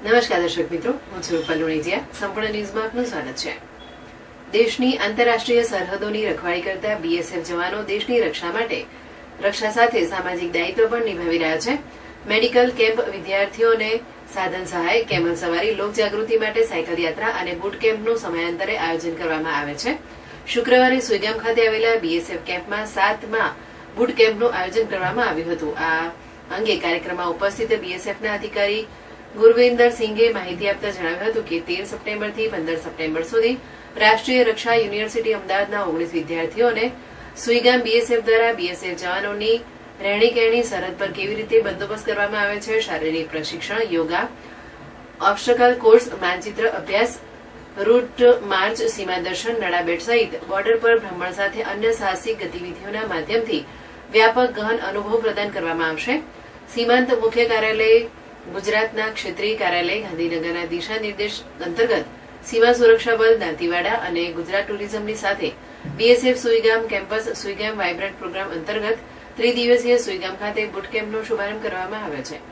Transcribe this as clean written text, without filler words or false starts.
નમસ્કાર દર્શક મિત્રો, હું છું રૂપલ લુણીજીયા. સંપૂર્ણ ન્યૂઝમાં આપનું સ્વાગત છે. દેશની આંતરરાષ્ટ્રીય સરહદોની રખવાળી કરતા બીએસએફ જવાનો દેશની રક્ષા માટે રક્ષા સાથે સામાજિક દાયિત્વ પણ નિભાવી રહ્યા છે. મેડિકલ કેમ્પ, વિદ્યાર્થીઓને સાધન સહાય, કેમલ સવારી, લોક જાગૃતિ માટે સાયકલ યાત્રા અને બુટ કેમ્પનું સમયાંતરે આયોજન કરવામાં આવે છે. શુક્રવારે સુઈગામ ખાતે આવેલા બીએસએફ કેમ્પમાં 7મા બુટ કેમ્પનું આયોજન કરવામાં આવ્યું હતું. આ અંગે કાર્યક્રમમાં ઉપસ્થિત બીએસએફના અધિકારી ગુરવિંદર સિંઘે માહિતી આપતા જણાવ્યું હતું કે 13 સપ્ટેમ્બરથી 15 સપ્ટેમ્બર સુધી રાષ્ટ્રીય રક્ષા યુનિવર્સિટી અમદાવાદના 19 વિદ્યાર્થીઓને સુઈગામ બીએસએફ દ્વારા બીએસએફ જવાનોની રહેણી-કહેણી, સરહદ પર કેવી રીતે બંદોબસ્ત કરવામાં આવે છે, શારીરિક પ્રશિક્ષણ, યોગા, ઓબ્સ્ટકલ કોર્સ, માનચિત્ર અભ્યાસ, રૂટ માર્ચ, સીમા દર્શન, નડાબેટ સહિત બોર્ડર પર ભ્રમણ સાથે અન્ય સાહસિક ગતિવિધિઓના માધ્યમથી વ્યાપક ગહન અનુભવ પ્રદાન કરવામાં આવશે. સીમાંત મુખ્ય કાર્યાલય, ગુજરાતના ક્ષેત્રીય કાર્યાલય, ગાંધીનગરના દિશા નિર્દેશ અંતર્ગત સીમા સુરક્ષા બળ, દાંતીવાડા અને ગુજરાત ટુરિઝમની સાથે BSF Suigam campus Suigam vibrant program અંતર્ગત ત્રિદિવસીય સુઈગામ ખાતે બુટ કેમ્પનો શુભારંભ કરવામાં આવ્યો છે.